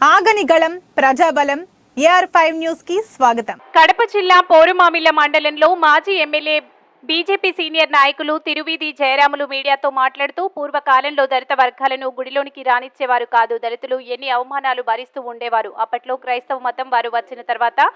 ఆగని గళం ప్రజాబలం AR5 news కి స్వాగతం. కడప జిల్లా పోరుమామిళ్ల మండలంలో మాజీ ఎమ్మెల్యే బీజేపీ సీనియర్ నాయకులు తిరువీధి జయరాములు మీడియాతో మాట్లాడుతూ పూర్వకాలంలో దళిత వర్గాలను గుడిలోనికి రానిచ్చేవారు కాదు. దళితులు ఎన్ని అవమానాలు భరిస్తూ ఉండేవారు. అప్పట్లో క్రైస్తవ మతం వారు వచ్చిన తర్వాత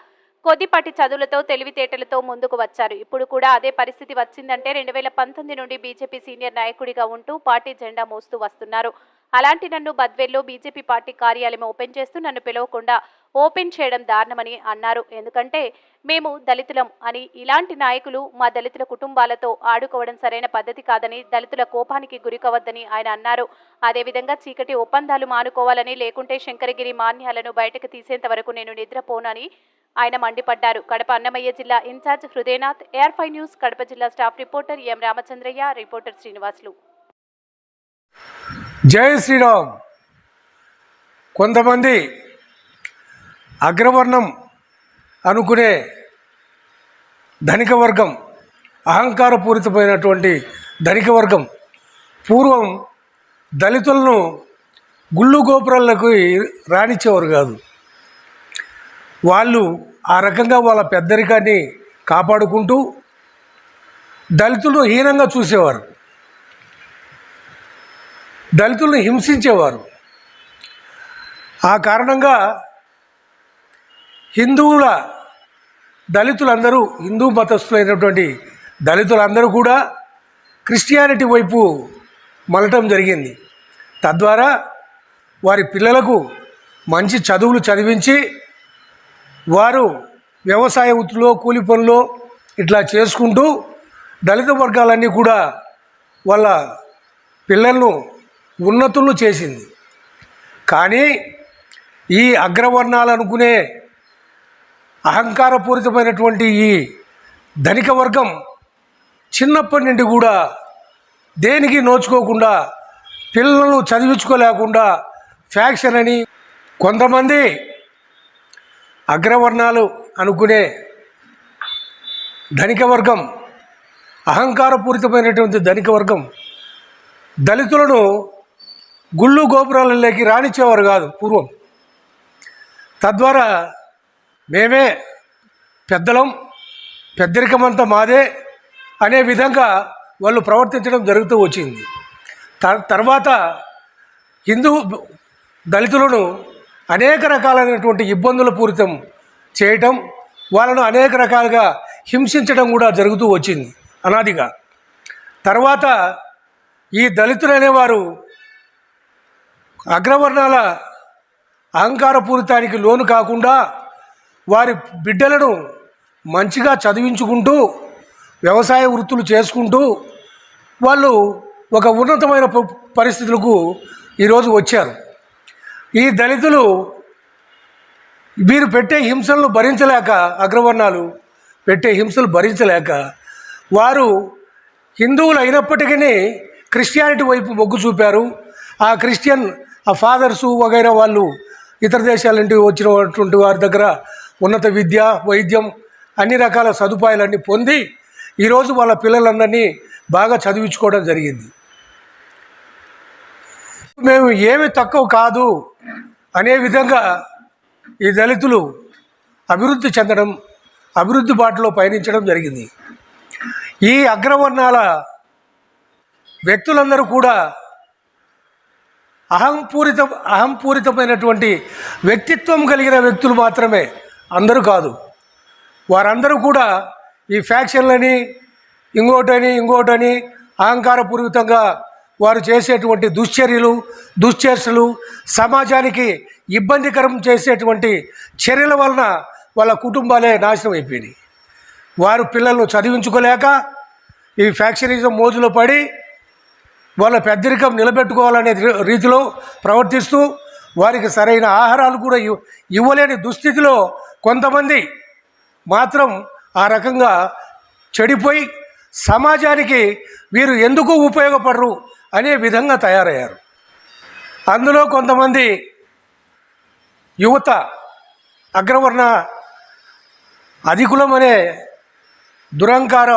కొద్దిపాటి చదువులతో తెలివితేటలతో ముందుకు వచ్చారు. ఇప్పుడు కూడా అదే పరిస్థితి వచ్చిందంటే 2019 నుండి బీజేపీ సీనియర్ నాయకుడిగా ఉంటూ పార్టీ జెండా మోస్తూ వస్తున్నారు. అలాంటి నన్ను బద్వేల్లో బీజేపీ పార్టీ కార్యాలయం ఓపెన్ చేస్తూ నన్ను పిలవకుండా ఓపెన్ చేయడం దారుణమని అన్నారు. ఎందుకంటే మేము దళితులం అని ఇలాంటి నాయకులు మా దళితుల కుటుంబాలతో ఆడుకోవడం సరైన పద్ధతి కాదని, దళితుల కోపానికి గురికవద్దని ఆయన అన్నారు. అదేవిధంగా చీకటి ఒప్పందాలు మానుకోవాలని, లేకుంటే శంకరగిరి మాన్యాలను బయటకు తీసేంత వరకు నేను నిద్రపోనని ఆయన మండిపడ్డారు. కడప అన్నమయ్య జిల్లా incharge Hridaynath, AR5 news Kadapa జిల్లా స్టాఫ్ రిపోర్టర్ ఎం రామచంద్రయ్య, రిపోర్టర్ శ్రీనివాసులు. జై శ్రీరామ్. కొంతమంది అగ్రవర్ణం అనుకునే ధనిక వర్గం, అహంకారపూరితమైనటువంటి ధనిక వర్గం పూర్వం దళితులను గుళ్ళు గోపురాలకు రానిచ్చేవారు కాదు. వాళ్ళు ఆ రకంగా వాళ్ళ పెద్దరికాన్ని కాపాడుకుంటూ దళితులను హీనంగా చూసేవారు, దళితులను హింసించేవారు. ఆ కారణంగా దళితులందరూ హిందూ మతస్థులైనటువంటి దళితులందరూ కూడా క్రిస్టియానిటీ వైపు మలటం జరిగింది. తద్వారా వారి పిల్లలకు మంచి చదువులు చదివించి వారు వ్యవసాయ వృత్తిలో, కూలి పనులు ఇట్లా చేసుకుంటూ దళిత వర్గాలన్నీ కూడా వాళ్ళ పిల్లలను ఉన్నతులను చేసింది. కానీ ఈ అగ్రవర్ణాలు అనుకునే అహంకారపూరితమైనటువంటి ఈ ధనిక వర్గం చిన్నప్పటి నుండి కూడా దేనికి నోచుకోకుండా, పిల్లలను చదివించుకోలేకుండా ఫ్యాక్షన్ అని కొంతమంది అగ్రవర్ణాలు అనుకునే ధనిక వర్గం, అహంకారపూరితమైనటువంటి ధనిక వర్గం దళితులను గుళ్ళు గోపురాలలోకి రానిచ్చేవారు కాదు పూర్వం. తద్వారా మేమే పెద్దలం, పెద్దరికమంతా మాదే అనే విధంగా వాళ్ళు ప్రవర్తించడం జరుగుతూ వచ్చింది. తర్వాత హిందూ దళితులను అనేక రకాలైనటువంటి ఇబ్బందుల పూరితం చేయటం, వాళ్ళను అనేక రకాలుగా హింసించడం కూడా జరుగుతూ వచ్చింది అనాదిగా. తర్వాత ఈ దళితులు అనేవారు అగ్రవర్ణాల అహంకారపూరితానికి లోను కాకుండా వారి బిడ్డలను మంచిగా చదివించుకుంటూ వ్యవసాయ వృత్తులు చేసుకుంటూ వాళ్ళు ఒక ఉన్నతమైన పరిస్థితులకు ఈరోజు వచ్చారు. ఈ దళితులు వీరు పెట్టే హింసలను భరించలేక, అగ్రవర్ణాలు పెట్టే హింసలు భరించలేక వారు హిందువులు అయినప్పటికీ క్రిస్టియానిటీ వైపు మొగ్గు చూపారు. ఆ ఫాదర్సు వగైరా వాళ్ళు ఇతర దేశాల నుండి వచ్చినటువంటి వారి దగ్గర ఉన్నత విద్య, వైద్యం, అన్ని రకాల సదుపాయాలన్నీ పొంది ఈరోజు వాళ్ళ పిల్లలందరినీ బాగా చదివించుకోవడం జరిగింది. మేము ఏమి తక్కువ కాదు అనే విధంగా ఈ దళితులు అభివృద్ధి చెందడం, అభివృద్ధి బాటలో పయనించడం జరిగింది. ఈ అగ్రవర్ణాల వ్యక్తులందరూ కూడా అహంపూరితమైనటువంటి వ్యక్తిత్వం కలిగిన వ్యక్తులు మాత్రమే, అందరూ కాదు. వారందరూ కూడా ఈ ఫ్యాక్షన్లని ఇంకోటని అహంకారపూరితంగా వారు చేసేటువంటి దుశ్చర్యలు సమాజానికి ఇబ్బందికరం చేసేటువంటి చర్యల వలన వాళ్ళ కుటుంబాలే నాశనం అయిపోయినాయి. వారు పిల్లలను చదివించుకోలేక ఈ ఫ్యాక్షనిజం మోజులో పడి వాళ్ళ పెద్దరికం నిలబెట్టుకోవాలనే రీతిలో ప్రవర్తిస్తూ వారికి సరైన ఆహారాలు కూడా ఇవ్వలేని దుస్థితిలో కొంతమంది మాత్రం ఆ రకంగా చెడిపోయి సమాజానికి వీరు ఎందుకు ఉపయోగపడరు అనే విధంగా తయారయ్యారు. అందులో కొంతమంది యువత, అగ్రవర్ణ అధికులం అనే దురహంకార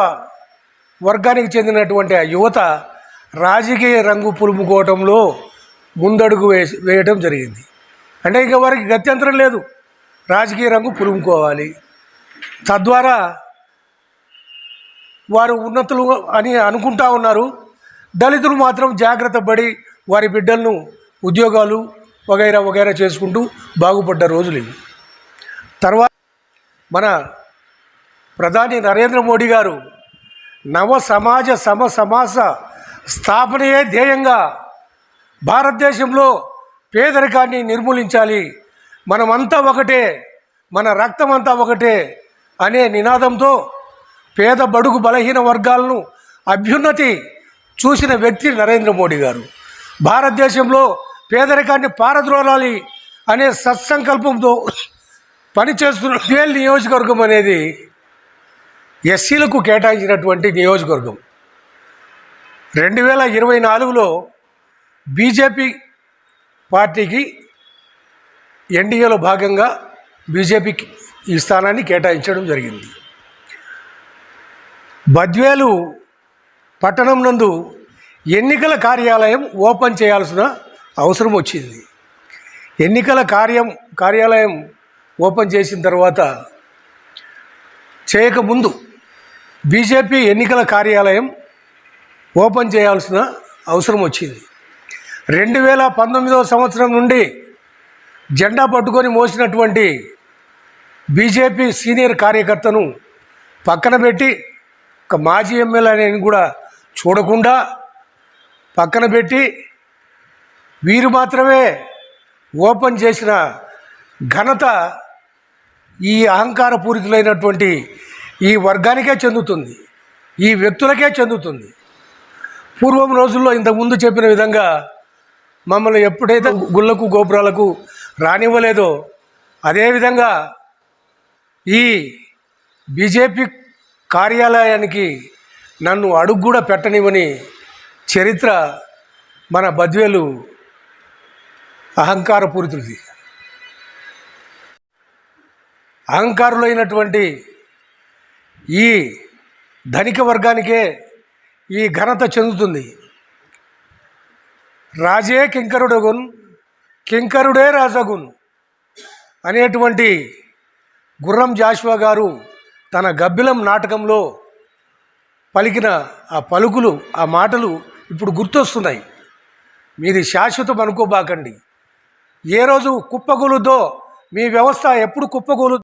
వర్గానికి చెందినటువంటి ఆ యువత రాజకీయ రంగు పులుముకోవటంలో ముందడుగు వేయడం జరిగింది. అంటే ఇక వారికి గత్యంతరం లేదు, రాజకీయ రంగు పులుముకోవాలి. తద్వారా వారు ఉన్నతులు అని అనుకుంటా ఉన్నారు. దళితులు మాత్రం జాగ్రత్త పడి వారి బిడ్డలను ఉద్యోగాలు వగైరా వగైరా చేసుకుంటూ బాగుపడ్డ రోజులు ఇవి. తర్వాత మన ప్రధాని నరేంద్ర మోడీ గారు నవ సమాజ సమాస స్థాపనయే ధ్యేయంగా భారతదేశంలో పేదరికాన్ని నిర్మూలించాలి, మనమంతా ఒకటే, మన రక్తం అంతా ఒకటే అనే నినాదంతో పేద బడుగు బలహీన వర్గాలను అభ్యున్నతి చూసిన వ్యక్తి నరేంద్ర మోడీ గారు. భారతదేశంలో పేదరికాన్ని పారద్రోలాలి అనే సత్సంకల్పంతో పనిచేస్తున్న బద్వేల్ నియోజకవర్గం అనేది ఎస్సీలకు కేటాయించినటువంటి నియోజకవర్గం. 2024లో బీజేపీ పార్టీకి ఎన్డీఏలో భాగంగా బీజేపీకి ఈ స్థానాన్ని కేటాయించడం జరిగింది. బద్వేలు పట్టణం నందు ఎన్నికల కార్యాలయం ఓపెన్ చేయాల్సిన అవసరం వచ్చింది. ఎన్నికల కార్యాలయం ఓపెన్ చేసిన తర్వాత చేయకముందు బీజేపీ ఎన్నికల కార్యాలయం ఓపెన్ చేయాల్సిన అవసరం వచ్చింది. 2019వ సంవత్సరం నుండి జెండా పట్టుకొని మోసినటువంటి బీజేపీ సీనియర్ కార్యకర్తను పక్కన పెట్టి, ఒక మాజీ ఎమ్మెల్యే కూడా చూడకుండా పక్కన పెట్టి వీరు మాత్రమే ఓపెన్ చేసిన ఘనత ఈ అహంకారపూరితులైనటువంటి ఈ వర్గానికే చెందుతుంది, ఈ వ్యక్తులకే చెందుతుంది. పూర్వం రోజుల్లో ఇంతకుముందు చెప్పిన విధంగా మమ్మల్ని ఎప్పుడైతే గుళ్ళకు గోపురాలకు రానివ్వలేదో అదేవిధంగా ఈ బీజేపీ కార్యాలయానికి నన్ను అడుగు కూడా పెట్టనివ్వని చరిత్ర మన బద్వేలు అహంకారపూరితులది. అహంకారులైనటువంటి ఈ ధనిక వర్గానికే ఈ ఘనత చెందుతుంది. రాజే కింకరుడగున్ కింకరుడే రాజగున్ అనేటువంటి గుర్రం జాషువా గారు తన గబ్బిలం నాటకంలో పలికిన ఆ పలుకులు, ఆ మాటలు ఇప్పుడు గుర్తొస్తున్నాయి. మీది శాశ్వతం అనుకోబాకండి. ఏ రోజు కుప్పగూలుదో మీ వ్యవస్థ ఎప్పుడు కుప్పగూలు